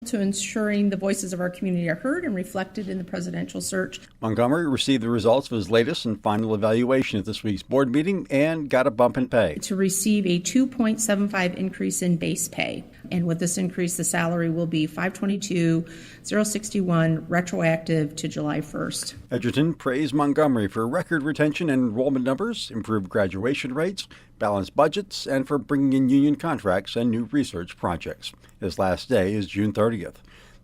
to ensuring the voices of our community are heard and reflected in the presidential search. Montgomery received the results of his latest and final evaluation at this week's board meeting and got a bump in pay. To receive a 2.75 increase in base pay. And with this increase, the salary will be $522,061 retroactive to July 1st. Edgerton praised Montgomery for record retention and enrollment numbers, improved graduation rates, balanced budgets, and for bringing in union contracts and new research projects. His last day is June 30th.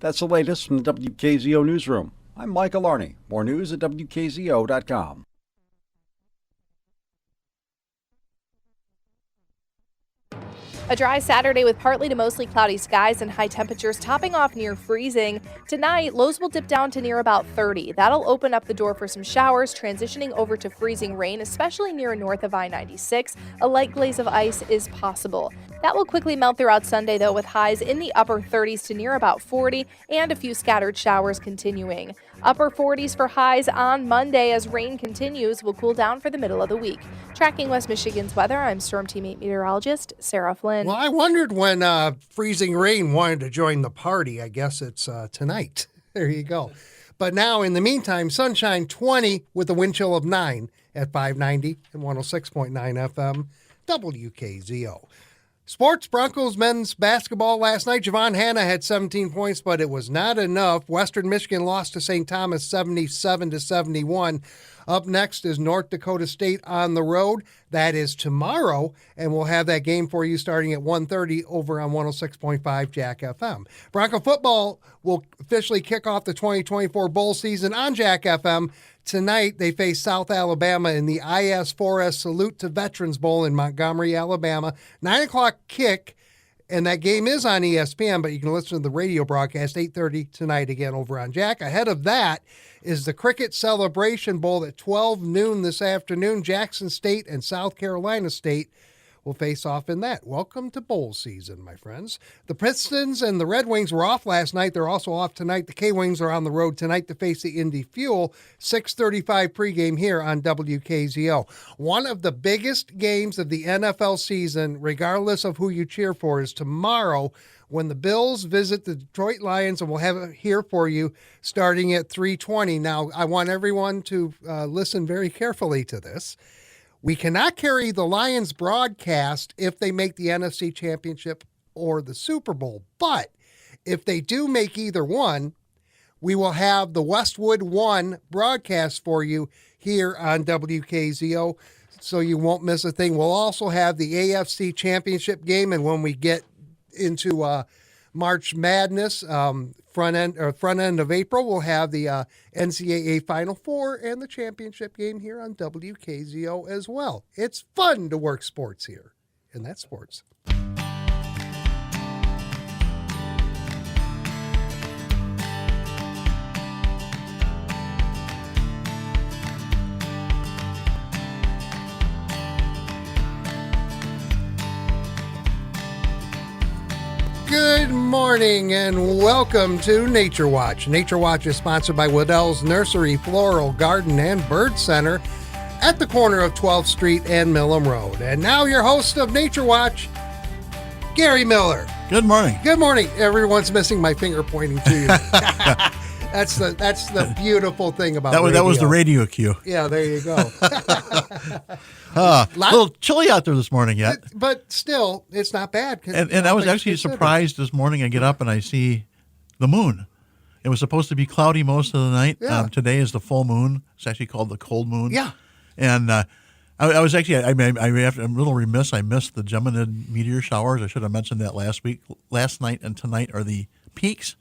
That's the latest from the WKZO Newsroom. I'm Mike Alarney. More news at WKZO.com. A dry Saturday with partly to mostly cloudy skies and high temperatures topping off near freezing. Tonight, lows will dip down to near about 30. That'll open up the door for some showers, transitioning over to freezing rain, especially near north of I-96. A light glaze of ice is possible. That will quickly melt throughout Sunday, though, with highs in the upper 30s to near about 40 and a few scattered showers continuing. Upper 40s for highs on Monday as rain continues. Will cool down for the middle of the week. Tracking West Michigan's weather, I'm Storm Team 8 meteorologist Sarah Flynn. Well, I wondered when freezing rain wanted to join the party. I guess it's tonight. There you go. But now, in the meantime, sunshine 20 with a wind chill of 9 at 590 and 106.9 FM WKZO. Sports, Broncos men's basketball last night. Javon Hanna had 17 points, but it was not enough. Western Michigan lost to St. Thomas 77-71. Up next is North Dakota State on the road. That is tomorrow, and we'll have that game for you starting at 1:30 over on 106.5 Jack FM. Bronco football will officially kick off the 2024 bowl season on Jack FM. Tonight, they face South Alabama in the IS-4S Salute to Veterans Bowl in Montgomery, Alabama. 9 o'clock kick, and that game is on ESPN, but you can listen to the radio broadcast 8:30 tonight again over on Jack. Ahead of that is the Cricket Celebration Bowl at 12 noon this afternoon. Jackson State and South Carolina State will face off in that. Welcome to bowl season, my friends. The Pistons and the Red Wings were off last night. They're also off tonight. The K-Wings are on the road tonight to face the Indy Fuel. 6:35 pregame here on WKZO. One of the biggest games of the NFL season, regardless of who you cheer for, is tomorrow when the Bills visit the Detroit Lions, and we'll have it here for you starting at 3:20. Now, I want everyone to listen very carefully to this. We cannot carry the Lions broadcast if they make the NFC Championship or the Super Bowl. But if they do make either one, we will have the Westwood One broadcast for you here on WKZO, so you won't miss a thing. We'll also have the AFC Championship game, and when we get into March Madness, front end of April, we'll have the NCAA Final Four and the championship game here on WKZO as well. It's fun to work sports here, and that's sports. Good morning and welcome to Nature Watch. Nature Watch is sponsored by Waddell's Nursery, Floral, Garden, and Bird Center at the corner of 12th Street and Millam Road. And now your host of Nature Watch, Gary Miller. Good morning. Good morning. Everyone's missing my finger pointing to you. That's the beautiful thing about radio. That was the radio cue. Yeah, there you go. A little chilly out there this morning yet. But still, it's not bad. And I was actually surprised this morning. I get up and I see the moon. It was supposed to be cloudy most of the night. Yeah. Today is the full moon. It's actually called the cold moon. Yeah. And I was actually, I'm a little remiss. I missed the Geminid meteor showers. I should have mentioned that last week. Last night and tonight are the peaks.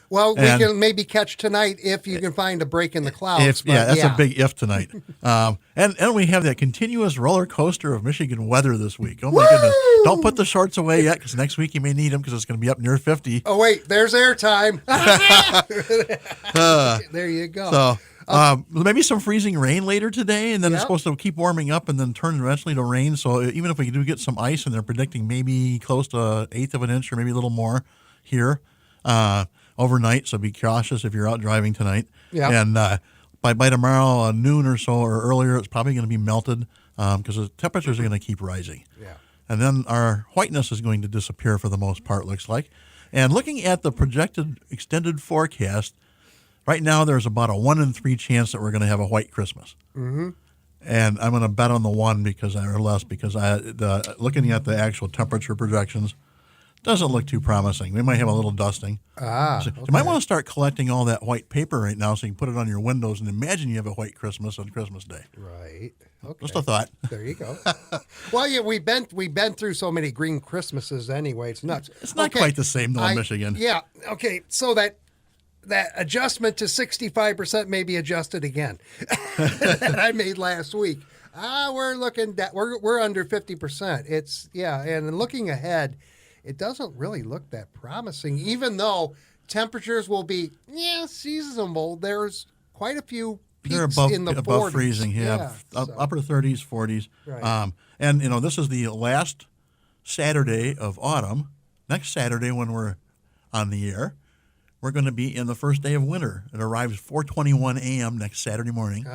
Well, we can maybe catch tonight if you can find a break in the clouds. That's a big if tonight. And we have that continuous roller coaster of Michigan weather this week. Oh, my goodness. Don't put the shorts away yet, because next week you may need them because it's going to be up near 50. Oh, wait, there's airtime. There you go. So maybe some freezing rain later today, and then it's supposed to keep warming up and then turn eventually to rain. So even if we do get some ice, and they're predicting maybe close to 1/8 of an inch or maybe a little more here, overnight, so be cautious if you're out driving tonight. Yeah. And by tomorrow noon or so or earlier, it's probably going to be melted because the temperatures are going to keep rising. Yeah. And then our whiteness is going to disappear for the most part, looks like. And looking at the projected extended forecast, right now there's about a 1 in 3 chance that we're going to have a white Christmas. Mm-hmm. And I'm going to bet on the one because looking at the actual temperature projections, doesn't look too promising. We might have a little dusting. So you might want to start collecting all that white paper right now so you can put it on your windows and imagine you have a white Christmas on Christmas Day. Right. Okay. Just a thought. There you go. Well, yeah, we've been through so many green Christmases anyway. It's nuts. It's not quite the same though in Michigan. Yeah. Okay. So that adjustment to 65% may be adjusted again that I made last week. We're looking at we're under 50%. And looking ahead, it doesn't really look that promising, even though temperatures will be seasonable. There's quite a few peaks They're in the 40s. above freezing, upper 30s, 40s. Right. And this is the last Saturday of autumn. Next Saturday, when we're on the air, we're going to be in the first day of winter. It arrives 4:21 a.m. next Saturday morning,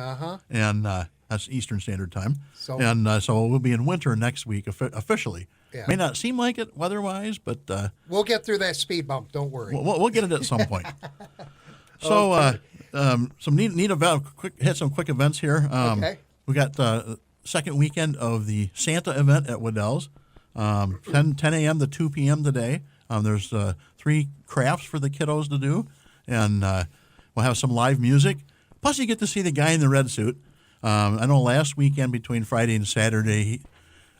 and that's Eastern Standard Time. So we'll be in winter next week officially. Yeah. May not seem like it weather-wise, but we'll get through that speed bump. Don't worry. We'll get it at some point. So, some neat event. Hit some quick events here. Okay. We got the second weekend of the Santa event at Waddell's, 10 a.m. to 2 p.m. today. There's 3 crafts for the kiddos to do, and we'll have some live music. Plus, you get to see the guy in the red suit. I know last weekend between Friday and Saturday,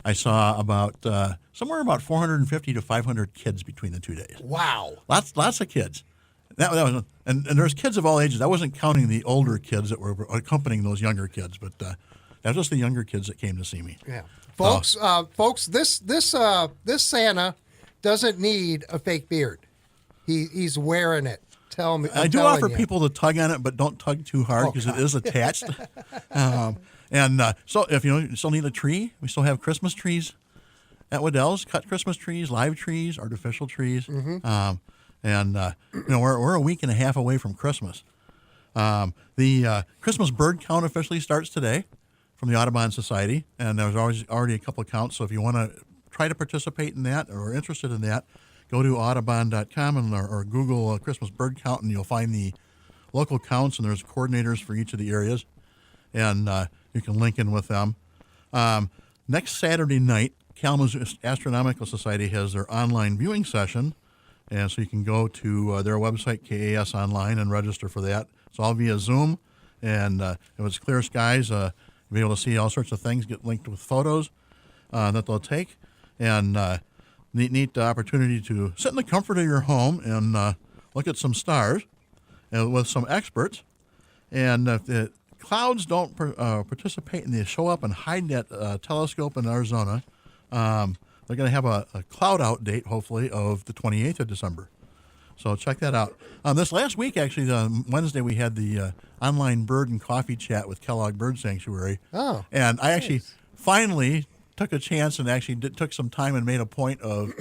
I saw somewhere about 450 to 500 kids between the 2 days. Wow. Lots of kids. That was, and there's kids of all ages. I wasn't counting the older kids that were accompanying those younger kids, but that was just the younger kids that came to see me. Yeah, folks, this Santa doesn't need a fake beard. He's wearing it. Tell me. I do offer people to tug on it, but don't tug too hard because it is attached. So if you still need a tree, we still have Christmas trees at Waddell's. Cut Christmas trees, live trees, artificial trees. Mm-hmm. We're a week and a half away from Christmas. The Christmas bird count officially starts today from the Audubon Society, and there's already a couple of counts. So if you want to try to participate in that or are interested in that, go to audubon.com or Google Christmas bird count, and you'll find the local counts, and there's coordinators for each of the areas, and you can link in with them. Next Saturday night, Kalamazoo Astronomical Society has their online viewing session, and so you can go to their website, KAS Online, and register for that. It's all via Zoom, and if it's clear skies, you'll be able to see all sorts of things, get linked with photos that they'll take, and neat opportunity to sit in the comfort of your home and look at some stars with some experts. And if the clouds don't participate and they show up and hide that telescope in Arizona, they're going to have a cloud out date, hopefully, of the 28th of December. So check that out. This last week, actually, Wednesday, we had the online bird and coffee chat with Kellogg Bird Sanctuary. Oh, and I actually finally took a chance and actually took some time and made a point of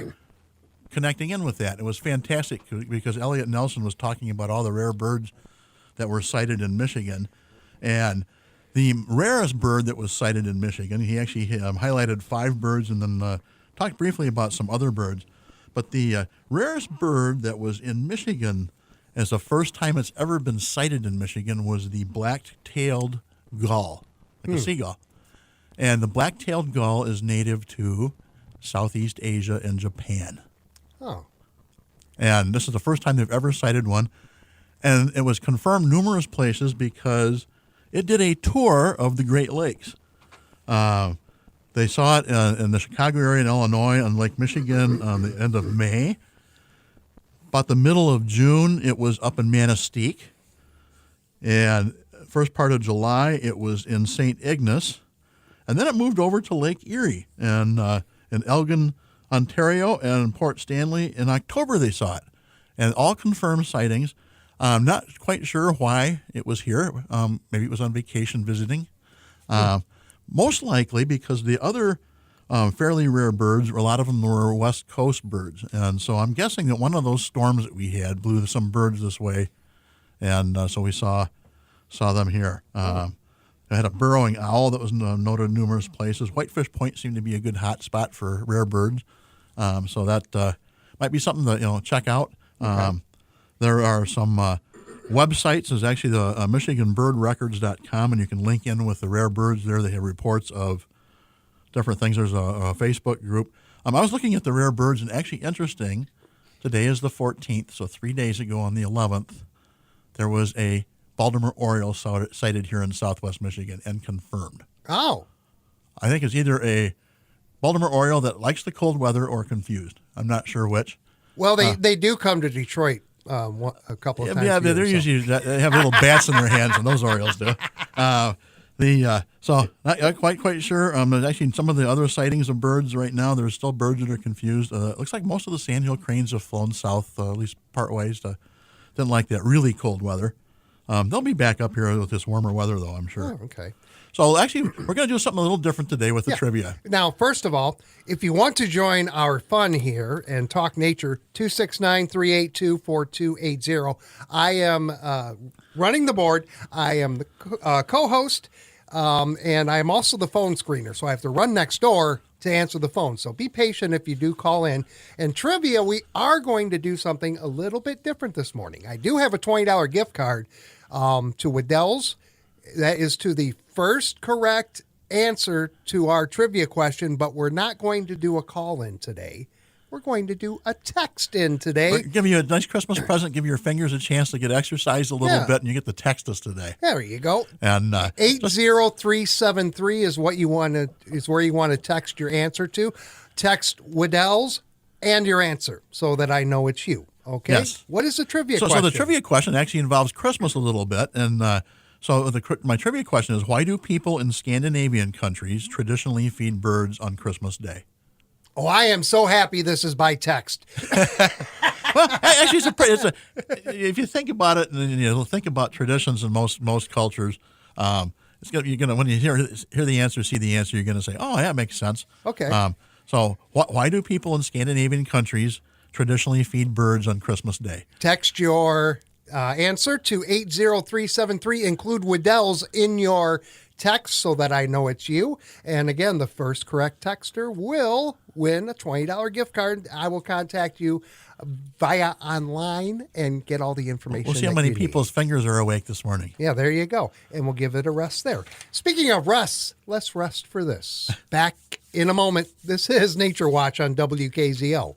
connecting in with that. It was fantastic because Elliot Nelson was talking about all the rare birds that were sighted in Michigan. And the rarest bird that was sighted in Michigan, he actually highlighted 5 birds and then talked briefly about some other birds. But the rarest bird that was in Michigan as the first time it's ever been sighted in Michigan was the black-tailed gull, like a seagull. And the black-tailed gull is native to Southeast Asia and Japan. Oh. And this is the first time they've ever sighted one. And it was confirmed numerous places because it did a tour of the Great Lakes. They saw it in the Chicago area in Illinois, on Lake Michigan on the end of May. About the middle of June, it was up in Manistee. And first part of July, it was in St. Ignace. And then it moved over to Lake Erie and in Elgin, Ontario, and Port Stanley. In October, they saw it. And all confirmed sightings. I'm not quite sure why it was here. Maybe it was on vacation visiting. Most likely because the other fairly rare birds, a lot of them were West Coast birds. And so I'm guessing that one of those storms that we had blew some birds this way. And so we saw them here. I had a burrowing owl that was noted in numerous places. Whitefish Point seemed to be a good hot spot for rare birds. So that might be something to check out. There are some websites. There's actually the MichiganBirdRecords.com, and you can link in with the rare birds there. They have reports of different things. There's a Facebook group. I was looking at the rare birds, and actually interesting, today is the 14th, so 3 days ago on the 11th, there was a Baltimore Oriole sighted here in southwest Michigan and confirmed. Oh. I think it's either a Baltimore Oriole that likes the cold weather or confused. I'm not sure which. Well, they do come to Detroit a couple of times. Yeah, a year, they're so. usually they have little bats in their hands, and those Orioles do. So not quite sure. There's actually some of the other sightings of birds right now. There's still birds that are confused. It looks like most of the sandhill cranes have flown south, at least part ways. Didn't like that really cold weather. They'll be back up here with this warmer weather, though, I'm sure. Oh, okay. So actually, we're going to do something a little different today with the trivia. Now, first of all, if you want to join our fun here and talk nature, 269-382-4280. I am running the board. I am the co-host, and I am also the phone screener. So I have to run next door to answer the phone. So be patient if you do call in. And trivia, we are going to do something a little bit different this morning. I do have a $20 gift card to Waddell's. That is to the first correct answer to our trivia question, but we're not going to do a call-in today. We're going to do a text-in today. We're giving you a nice Christmas present, give your fingers a chance to get exercised a little bit, and you get to text us today. There you go. And 80373 is what you want to where you want to text your answer to. Text Waddell's and your answer so that I know it's you. Okay? Yes. What is the trivia So question? the trivia question actually involves Christmas a little bit, and my trivia question is, why do people in Scandinavian countries traditionally feed birds on Christmas Day? Oh, I am so happy this is by text. Well, actually, if you think about it, and you think about traditions in most cultures, you're gonna when you hear the answer, see the answer, you're gonna say, "Oh, that makes sense." Okay. So why do people in Scandinavian countries traditionally feed birds on Christmas Day? Text your answer to 80373. Include Waddell's in your text so that I know it's you. And again, the first correct texter will win a $20 gift card. I will contact you via online and get all the information. We'll see how that many you need. people's fingers are awake this morning. Yeah, there you go. And we'll give it a rest there. Speaking of rest, let's rest for this. Back in a moment. This is Nature Watch on WKZO.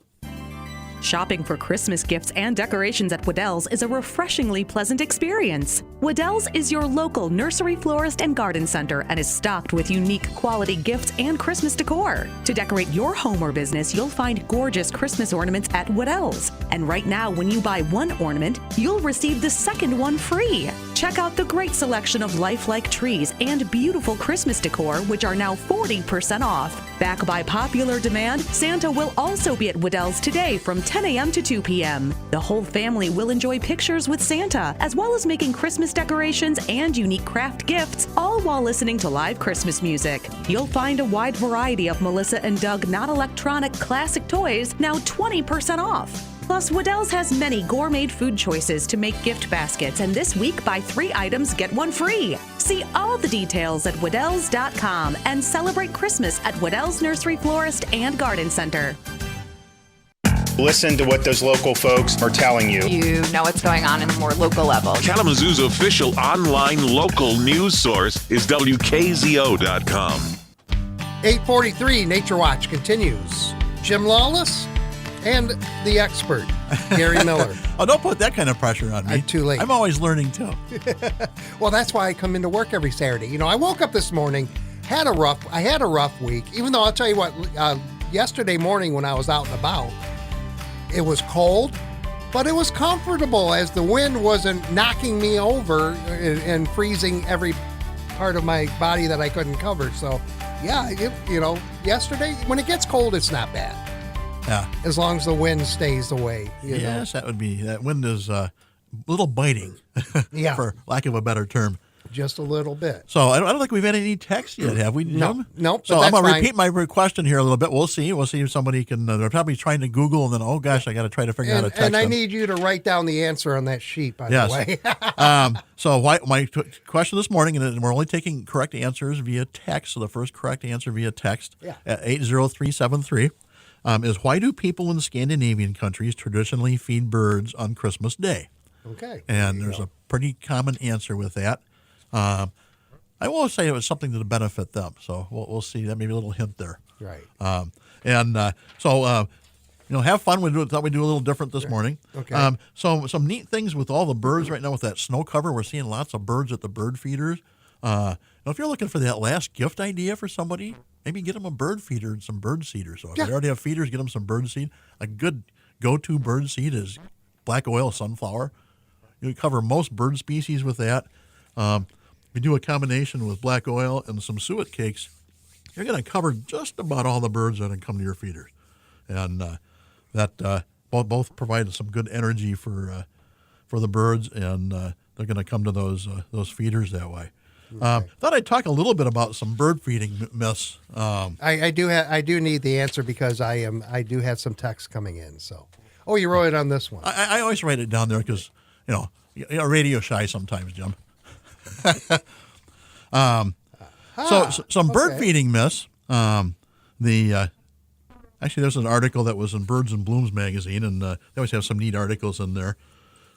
Shopping for Christmas gifts and decorations at Waddell's is a refreshingly pleasant experience. Waddell's is your local nursery, florist, and garden center and is stocked with unique quality gifts and Christmas decor. To decorate your home or business, you'll find gorgeous Christmas ornaments at Waddell's. And right now, when you buy one ornament, you'll receive the second one free. Check out the great selection of lifelike trees and beautiful Christmas decor, which are now 40% off. Back by popular demand, Santa will also be at Waddell's today from 10 a.m. to 2 p.m. The whole family will enjoy pictures with Santa, as well as making Christmas decorations and unique craft gifts, all while listening to live Christmas music. You'll find a wide variety of Melissa & Doug not-electronic classic toys, now 20% off. Plus, Waddell's has many gourmet food choices to make gift baskets, and this week, buy 3 items, get 1 free. See all the details at Waddells.com and celebrate Christmas at Waddell's Nursery, Florist, and Garden Center. Listen to what those local folks are telling you. You know what's going on in the more local level. Kalamazoo's official online local news source is WKZO.com. 843 Nature Watch continues. Jim Lawless and the expert, Gary Miller. Oh, don't put that kind of pressure on me. Too late. I'm always learning, too. Well, that's why I come into work every Saturday. You know, I woke up this morning, I had a rough week, even though I'll tell you what, yesterday morning when I was out and about, it was cold, but it was comfortable as the wind wasn't knocking me over and freezing every part of my body that I couldn't cover. So, yeah, yesterday, when it gets cold, it's not bad. Yeah. As long as the wind stays away. You know? Yes, that wind is a little biting, Yeah. for lack of a better term. Just a little bit. So I don't think we've had any texts yet, have we, Jim? No. So but I'm that's going to fine. repeat my question here a little bit. We'll see if somebody can. They're probably trying to Google, and then, oh gosh, I got to try to figure out how to text And I them. need you to write down the answer on that sheet, by Yes. the way. So my question this morning, and we're only taking correct answers via text. So the first correct answer via text at 80373. is why do people in Scandinavian countries traditionally feed birds on Christmas Day? Okay. And there's a pretty common answer with that. I will say it was something to benefit them. So we'll see. That maybe a little hint there. Right. Have fun. Thought we'd do a little different this morning. Okay. So some neat things with all the birds right now with that snow cover. We're seeing lots of birds at the bird feeders. If you're looking for that last gift idea for somebody, maybe get them a bird feeder and some bird seed. So if they already have feeders, get them some bird seed. A good go-to bird seed is black oil sunflower. You cover most bird species with that. We do a combination with black oil and some suet cakes. You're going to cover just about all the birds that come to your feeders, and that both provide some good energy for the birds, and they're going to come to those feeders that way. Okay. Thought I'd talk a little bit about some bird feeding myths. I do need the answer because I do have some text coming in. So, you wrote it on this one. I always write it down there because you're radio shy sometimes, Jim. So some bird feeding myths. Actually, there's an article that was in Birds and Blooms magazine, and they always have some neat articles in there.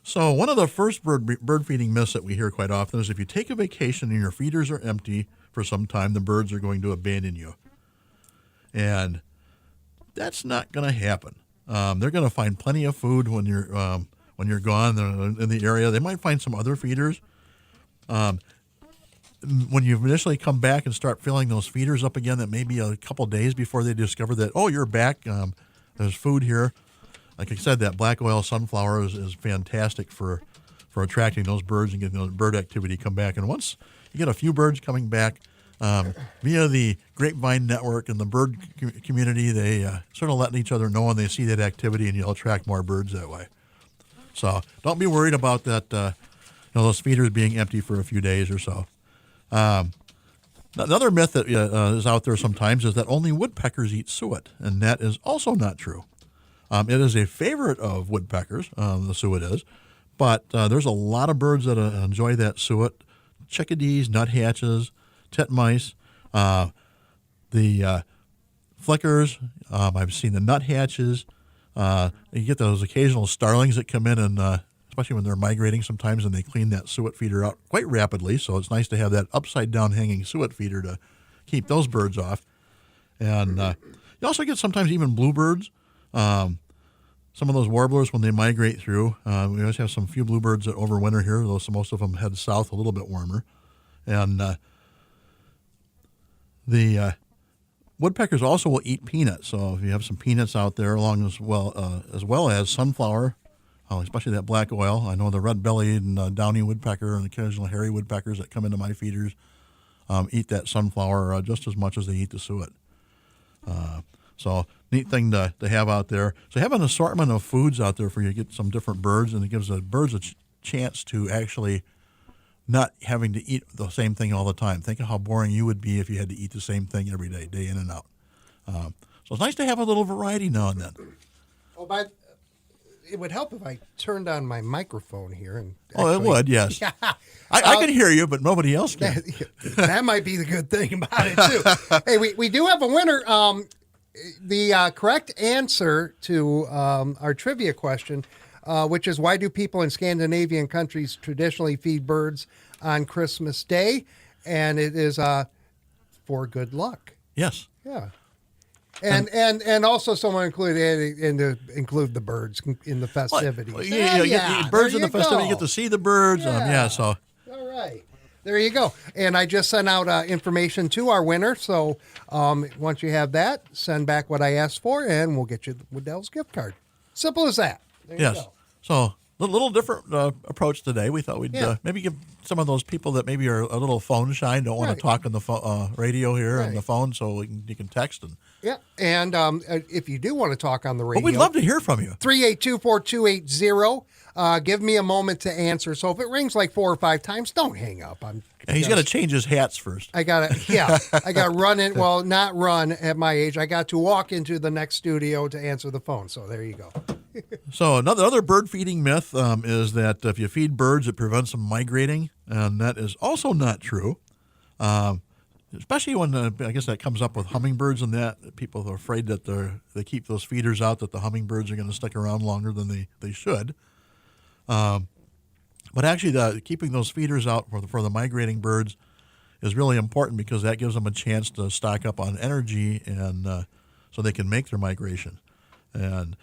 So one of the first bird feeding myths that we hear quite often is if you take a vacation and your feeders are empty for some time, the birds are going to abandon you. And that's not going to happen. They're going to find plenty of food when you're gone. They're in the area. They might find some other feeders. When you initially come back and start filling those feeders up again, that may be a couple days before they discover that, you're back. There's food here. Like I said, that black oil sunflower is fantastic for attracting those birds and getting those bird activity come back. And once you get a few birds coming back via the Grapevine Network and the bird community, they sort of letting each other know and they see that activity, and you'll attract more birds that way. So don't be worried about that. Those feeders being empty for a few days or so. Another myth that is out there sometimes is that only woodpeckers eat suet, and that is also not true. It is a favorite of woodpeckers, the suet is, but there's a lot of birds that enjoy that suet. Chickadees, nuthatches, titmice, the flickers. I've seen the nuthatches. You get those occasional starlings that come in and especially when they're migrating sometimes, and they clean that suet feeder out quite rapidly. So it's nice to have that upside-down hanging suet feeder to keep those birds off. And you also get sometimes even bluebirds. Some of those warblers, when they migrate through, we always have some few bluebirds that overwinter here, though most of them head south a little bit warmer. And the woodpeckers also will eat peanuts. So if you have some peanuts out there, along as well as sunflower, especially that black oil. I know the red-bellied and downy woodpecker and occasional hairy woodpeckers that come into my feeders eat that sunflower just as much as they eat the suet. So neat thing to have out there. So have an assortment of foods out there for you to get some different birds, and it gives the birds a chance to actually not having to eat the same thing all the time. Think of how boring you would be if you had to eat the same thing every day, day in and out. So it's nice to have a little variety now and then. It would help if I turned on my microphone here. It would, yes. Yeah. I can hear you, but nobody else can. That might be the good thing about it, too. Hey, we do have a winner. The correct answer to our trivia question, which is why do people in Scandinavian countries traditionally feed birds on Christmas Day? And it is for good luck. Yes. Yeah. And also someone include the birds in the festivities. Well, get birds in the festivity. You get to see the birds. So. All right. There you go. And I just sent out information to our winner. So once you have that, send back what I asked for, and we'll get you the Waddell's gift card. Simple as that. There you go. So a little different approach today. We thought we'd maybe give some of those people that maybe are a little phone shy and don't want to talk on the radio here on the phone, so you can text and. Yeah, and if you do want to talk on the radio, we'd love to hear from you. 382-4280. Give me a moment to answer. So if it rings like 4 or 5 times, don't hang up. He's got to change his hats first. I got to run in. Well, not run at my age. I got to walk into the next studio to answer the phone. So there you go. So another bird feeding myth is that if you feed birds, it prevents them migrating, and that is also not true. especially when I guess that comes up with hummingbirds and that people are afraid that they keep those feeders out, that the hummingbirds are going to stick around longer than they should. But actually, keeping those feeders out for the migrating birds is really important because that gives them a chance to stock up on energy and so they can make their migration. And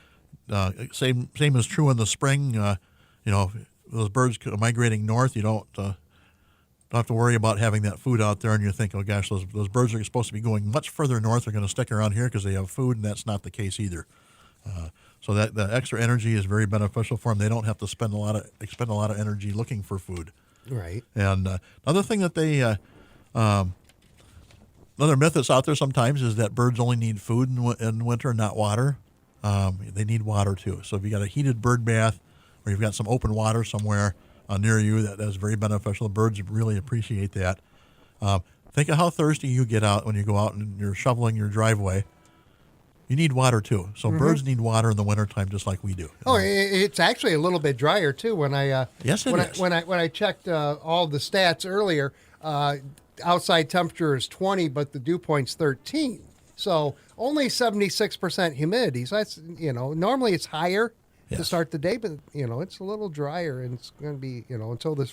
same is true in the spring. Those birds migrating north, you don't have to worry about having that food out there, and you think, oh gosh, those birds are supposed to be going much further north. They're going to stick around here because they have food, and that's not the case either. So that the extra energy is very beneficial for them. They don't have to expend a lot of energy looking for food. Right. And another thing that another myth that's out there sometimes is that birds only need food in winter, not water. They need water too. So if you got a heated bird bath, or you've got some open water somewhere near you, that's very beneficial. The birds really appreciate that. Think of how thirsty you get out when you go out and you're shoveling your driveway. You need water too. So birds need water in the wintertime just like we do. Oh, it's actually a little bit drier too. When I when I checked all the stats earlier, outside temperature is 20, but the dew point's 13. So only 76% humidity. So that's normally it's higher to start the day, but it's a little drier, and it's going to be until this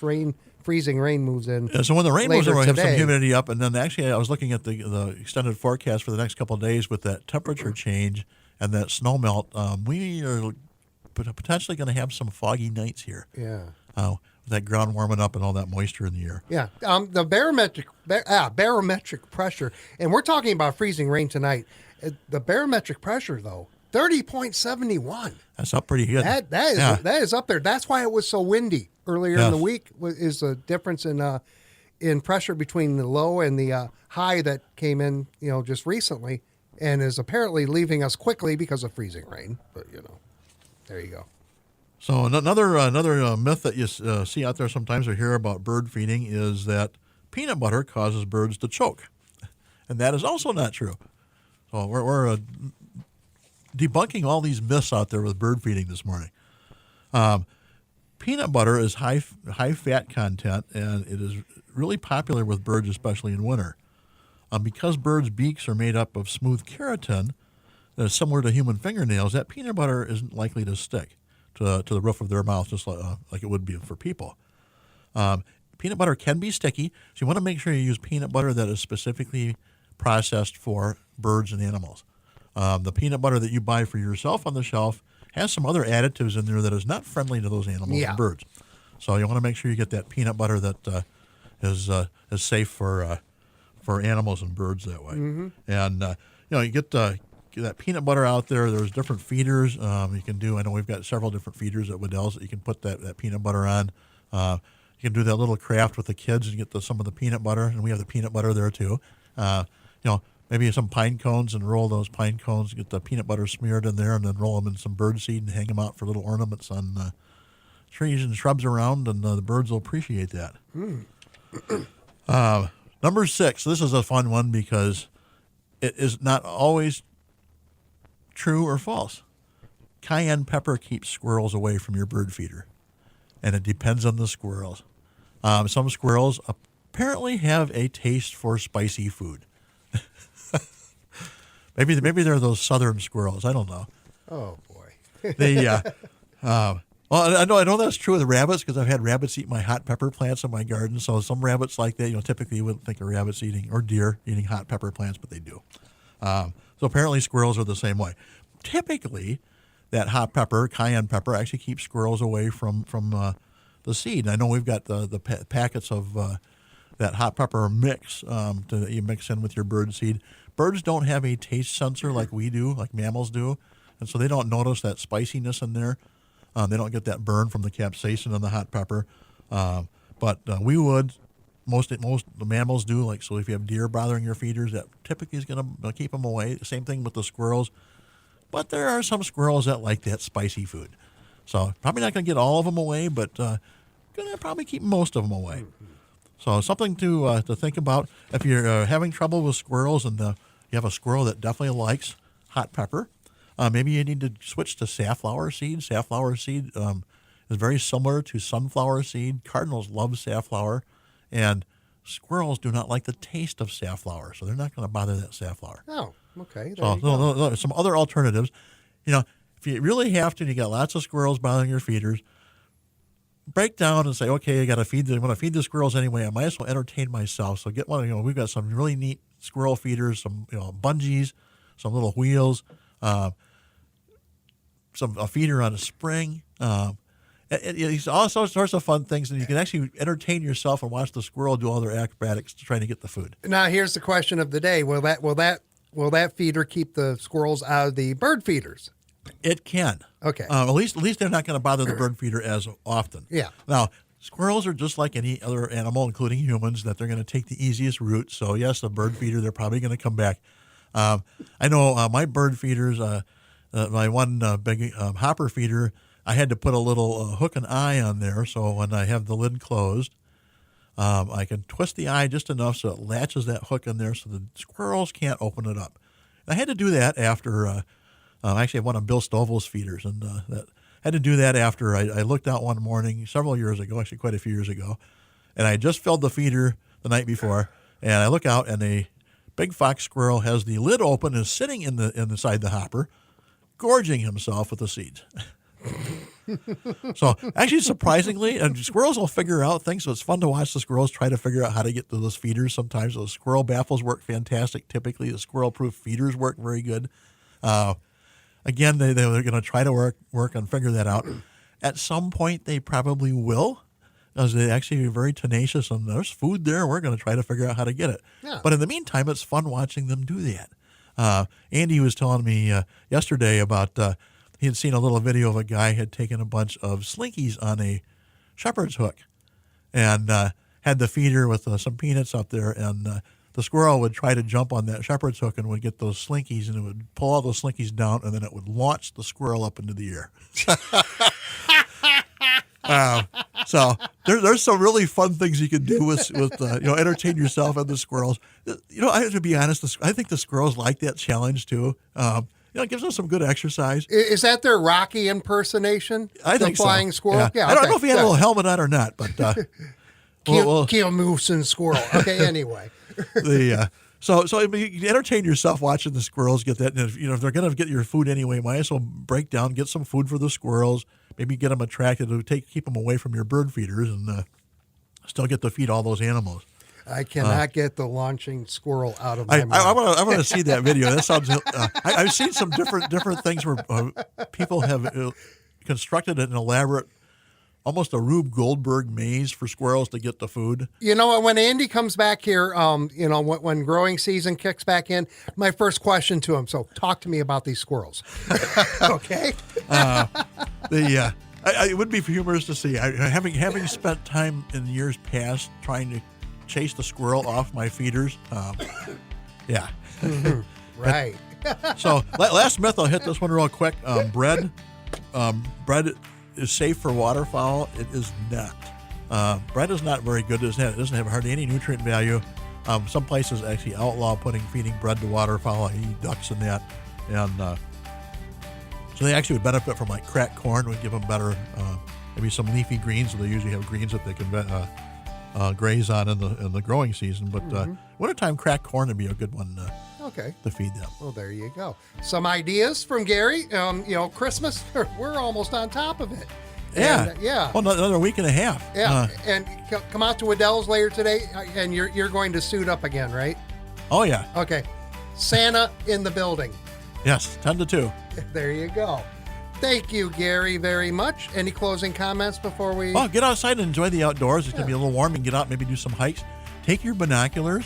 freezing rain moves in. Yeah, so when the rain moves in, we have some today. humidity up, and then actually I was looking at the extended forecast for the next couple of days with that temperature change and that snow melt. We are potentially going to have some foggy nights here. Yeah. With that ground warming up and all that moisture in the air. Yeah. The barometric pressure, and we're talking about freezing rain tonight. The barometric pressure, though, 30.71. That's up pretty good. That is up there. That's why it was so windy earlier in the week. Is the difference in pressure between the low and the high that came in, just recently, and is apparently leaving us quickly because of freezing rain. But there you go. So another myth that you see out there sometimes or hear about bird feeding is that peanut butter causes birds to choke, and that is also not true. So we're debunking all these myths out there with bird feeding this morning. Peanut butter is high fat content, and it is really popular with birds, especially in winter. Because birds' beaks are made up of smooth keratin that is similar to human fingernails, that peanut butter isn't likely to stick to the roof of their mouth, just like it would be for people. Peanut butter can be sticky, so you want to make sure you use peanut butter that is specifically processed for birds and animals. The peanut butter that you buy for yourself on the shelf has some other additives in there that is not friendly to those animals and birds. So you want to make sure you get that peanut butter that is safe for animals and birds that way. Mm-hmm. And you get that peanut butter out there. There's different feeders you can do. I know we've got several different feeders at Wedel's that you can put that peanut butter on. You can do that little craft with the kids and get some of the peanut butter, and we have the peanut butter there too. Maybe some pine cones and roll those pine cones, get the peanut butter smeared in there, and then roll them in some bird seed and hang them out for little ornaments on trees and shrubs around, and the birds will appreciate that. Number 6, this is a fun one because it is not always true or false. Cayenne pepper keeps squirrels away from your bird feeder, and it depends on the squirrels. Some squirrels apparently have a taste for spicy food. Maybe they're those southern squirrels. I don't know. Oh boy. Well, I know that's true with rabbits because I've had rabbits eat my hot pepper plants in my garden. So some rabbits like that, typically you wouldn't think of rabbits or deer eating hot pepper plants, but they do. So apparently squirrels are the same way. Typically, that hot pepper, cayenne pepper, actually keeps squirrels away from the seed. And I know we've got the packets of that hot pepper mix that you mix in with your bird seed. Birds don't have a taste sensor like we do, like mammals do, and so they don't notice that spiciness in there. They don't get that burn from the capsaicin in the hot pepper, but we would. Most the mammals do. Like, so if you have deer bothering your feeders, that typically is going to keep them away. Same thing with the squirrels, but there are some squirrels that like that spicy food. So probably not going to get all of them away, but going to probably keep most of them away. So something to think about if you're having trouble with squirrels and you have a squirrel that definitely likes hot pepper. Maybe you need to switch to safflower seed. Safflower seed is very similar to sunflower seed. Cardinals love safflower, and squirrels do not like the taste of safflower, so they're not going to bother that safflower. Oh, okay. So some other alternatives. If you really have to, and you got lots of squirrels bothering your feeders, break down and say, okay, I got to feed them. I'm going to feed the squirrels anyway. I might as well entertain myself. So get one. We've got some really neat squirrel feeders, some bungees, some little wheels, a feeder on a spring. All sorts of fun things, and you can actually entertain yourself and watch the squirrel do all their acrobatics trying to get the food. Now, here's the question of the day: Will that feeder keep the squirrels out of the bird feeders? It can. Okay. At least they're not going to bother the bird feeder as often. Yeah. Now, squirrels are just like any other animal, including humans, that they're going to take the easiest route. So, yes, the bird feeder, they're probably going to come back. I know my bird feeders, my one big hopper feeder, I had to put a little hook and eye on there. So when I have the lid closed, I can twist the eye just enough so it latches that hook in there so the squirrels can't open it up. And I had to do that after... I actually have one of Bill Stovall's feeders, and I had to do that after I looked out one morning several years ago, actually quite a few years ago, and I just filled the feeder the night before, and I look out, and a big fox squirrel has the lid open and is sitting inside the hopper, gorging himself with the seeds. So actually, surprisingly, and squirrels will figure out things, so it's fun to watch the squirrels try to figure out how to get to those feeders. Sometimes those squirrel baffles work fantastic. Typically, the squirrel-proof feeders work very good. Again, they're going to try to work and figure that out. At some point, they probably will, because they actually are very tenacious, and there's food there. We're going to try to figure out how to get it. Yeah. But in the meantime, it's fun watching them do that. Andy was telling me yesterday about he had seen a little video of a guy had taken a bunch of slinkies on a shepherd's hook and had the feeder with some peanuts up there, and the squirrel would try to jump on that shepherd's hook and would get those slinkies, and it would pull all those slinkies down, and then it would launch the squirrel up into the air. So there's some really fun things you can do with entertain yourself and the squirrels. I have to be honest, I think the squirrels like that challenge too. It gives them some good exercise. Is that their Rocky impersonation? I think the flying so. squirrel? Yeah. I don't know if he had a little helmet on or not, but Keel Moosin squirrel. Okay, anyway. So I mean, you entertain yourself watching the squirrels get that. And if they're going to get your food anyway, might as well break down, get some food for the squirrels. Maybe get them attracted to keep them away from your bird feeders, and still get to feed all those animals. I cannot get the launching squirrel out of my mind. I want to see that video. That sounds. I've seen some different things where people have constructed an elaborate, almost a Rube Goldberg maze for squirrels to get the food. When Andy comes back here, when growing season kicks back in, my first question to him, so talk to me about these squirrels. Okay? It would be humorous to see. Having spent time in years past trying to chase the squirrel off my feeders. Yeah. Right. So last myth, I'll hit this one real quick. Bread is safe for waterfowl. It is not. Bread is not very good. It doesn't have hardly any nutrient value. Some places actually outlaw feeding bread to waterfowl. I eat ducks and that. And so they actually would benefit from like cracked corn. Would give them better, maybe some leafy greens. So they usually have greens that they can graze on in the growing season. But wintertime cracked corn would be a good one to feed them. Well, there you go. Some ideas from Gary. Christmas, we're almost on top of it. Yeah. And, yeah. Well, another week and a half. Yeah. And come out to Waddell's later today, and you're going to suit up again, right? Oh, yeah. Okay. Santa in the building. Yes, 10 to 2. There you go. Thank you, Gary, very much. Any closing comments before we... Oh, get outside and enjoy the outdoors. It's going to be a little warm, and get out, maybe do some hikes. Take your binoculars.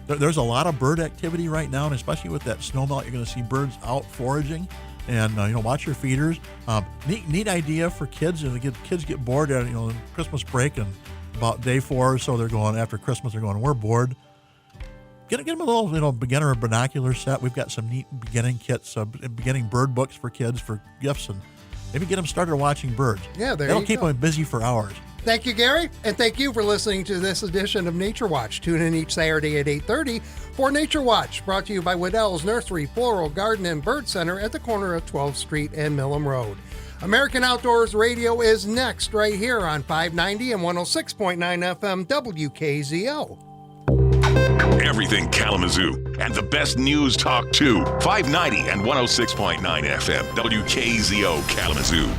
There's a lot of bird activity right now, and especially with that snowmelt, you're going to see birds out foraging. And watch your feeders. Neat idea for kids. Kids get bored at Christmas break, and about day 4 or so they're going after Christmas. They're going, we're bored. Get them a little beginner binocular set. We've got some neat beginning kits, beginning bird books for kids for gifts, and maybe get them started watching birds. Yeah, that'll keep them busy for hours. Thank you, Gary, and thank you for listening to this edition of Nature Watch. Tune in each Saturday at 8:30 for Nature Watch, brought to you by Waddell's Nursery, Floral, Garden, and Bird Center at the corner of 12th Street and Millam Road. American Outdoors Radio is next right here on 590 and 106.9 FM WKZO. Everything Kalamazoo and the best news talk too. 590 and 106.9 FM WKZO Kalamazoo.